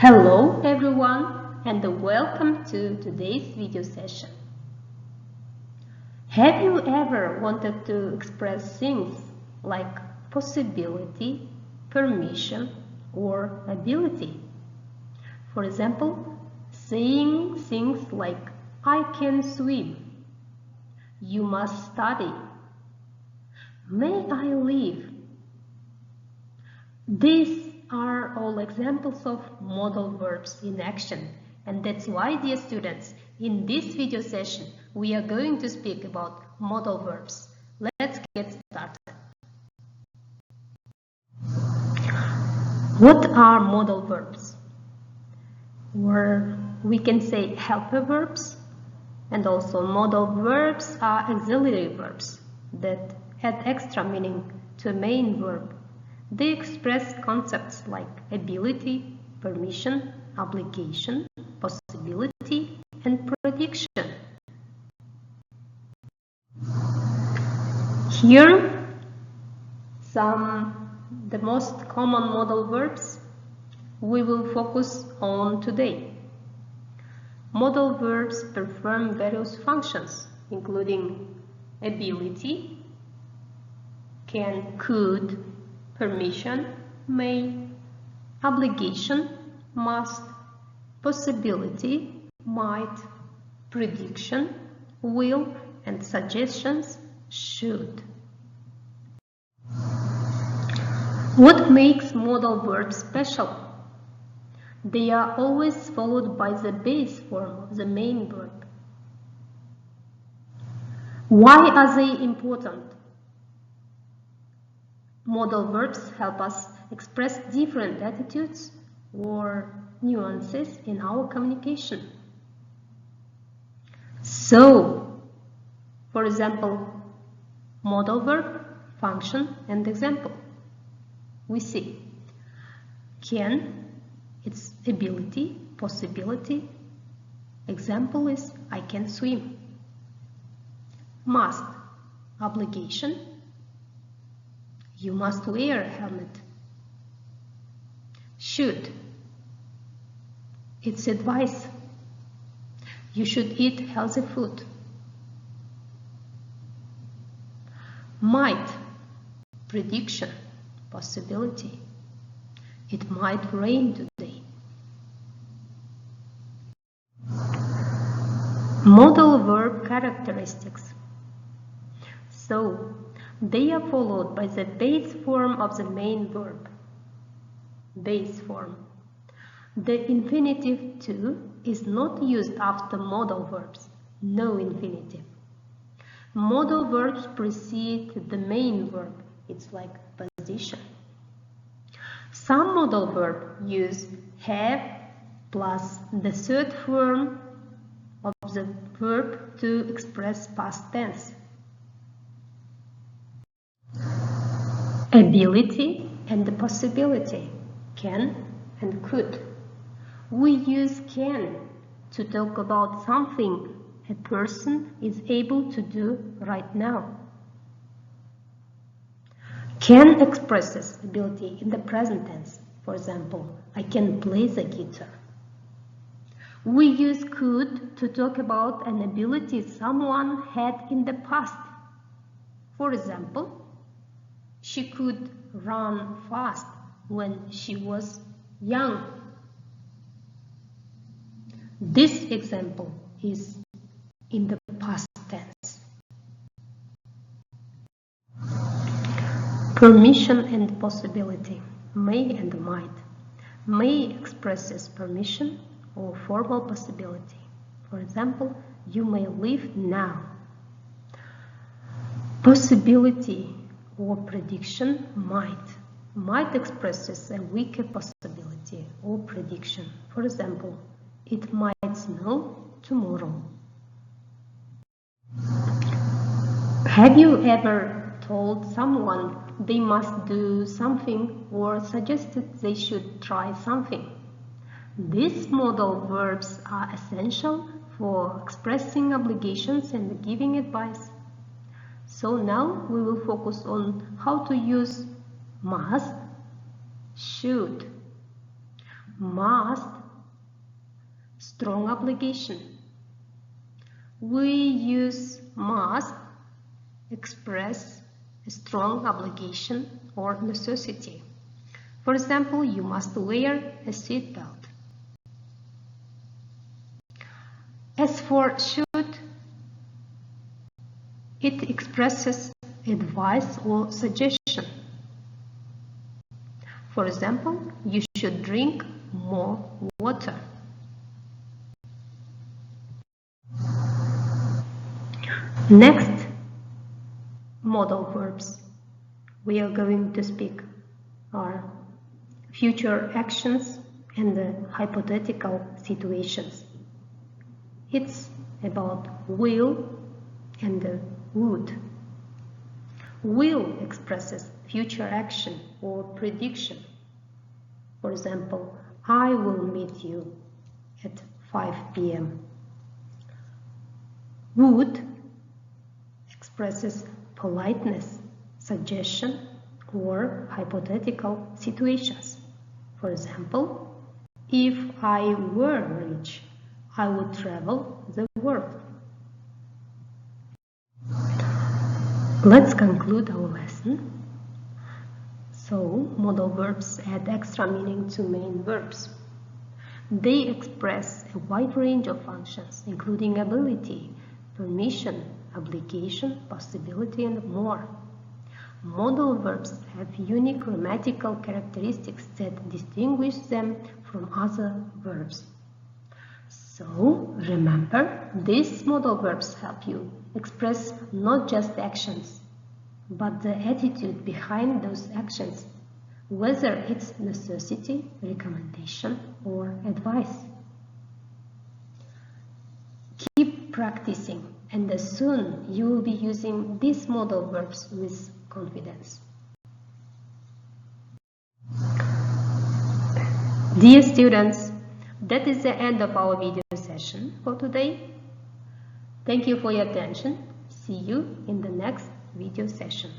Hello everyone and welcome to today's video session. Have you ever wanted to express things like possibility, permission, or ability? For example, saying things like I can swim, you must study, may I live. These are all examples of modal verbs in action, and that's why, dear students, in this video session we are going to speak about modal verbs. Let's get started. What are modal verbs? Or we can say helper verbs, and also modal verbs are auxiliary verbs that add extra meaning to a main verb. They express concepts like ability, permission, obligation, possibility, and prediction. Here, the most common modal verbs we will focus on today. Modal verbs perform various functions, including ability, can, could, permission, may, obligation, must, possibility, might, prediction, will, and suggestions, should. What makes modal verbs special? They are always followed by the base form of the main verb. Why are they important? Modal verbs help us express different attitudes or nuances in our communication. So, for example, modal verb, function, and example. We see can, its ability, possibility. Example is I can swim. Must, obligation. You must wear a helmet. Should, it's advice. You should eat healthy food. Might, prediction, possibility. It might rain today. Modal verb characteristics. So, they are followed by the base form of the main verb. Base form. The infinitive to is not used after modal verbs. No infinitive. Modal verbs precede the main verb. It's like position. Some modal verbs use have plus the third form of the verb to express past tense. Ability and the possibility, can and could. We use can to talk about something a person is able to do right now. Can expresses ability in the present tense. For example, I can play the guitar. We use could to talk about an ability someone had in the past. For example, she could run fast when she was young. This example is in the past tense. Permission and possibility, may and might. May expresses permission or formal possibility. For example, you may live now. Possibility or prediction, might. Might expresses a weaker possibility or prediction. For example, it might snow tomorrow. Have you ever told someone they must do something or suggested they should try something? These modal verbs are essential for expressing obligations and giving advice. So now we will focus on how to use must, should. must, strong obligation. We use must express a strong obligation or necessity. For example, you must wear a seatbelt. As for should, it expresses advice or suggestion. For example, you should drink more water. Next, modal verbs we are going to speak are future actions and the hypothetical situations. It's about will and would. Will expresses future action or prediction. For example, I will meet you at 5 p.m. Would expresses politeness, suggestion, or hypothetical situations. For example, if I were rich, I would travel the world. Let's conclude our lesson. So, modal verbs add extra meaning to main verbs. They express a wide range of functions, including ability, permission, obligation, possibility, and more. Modal verbs have unique grammatical characteristics that distinguish them from other verbs. So, remember, these modal verbs help you express not just actions, but the attitude behind those actions, whether it's necessity, recommendation, or advice. Keep practicing, and soon you will be using these modal verbs with confidence. Dear students, that is the end of our video session for today. Thank you for your attention. See you in the next video session.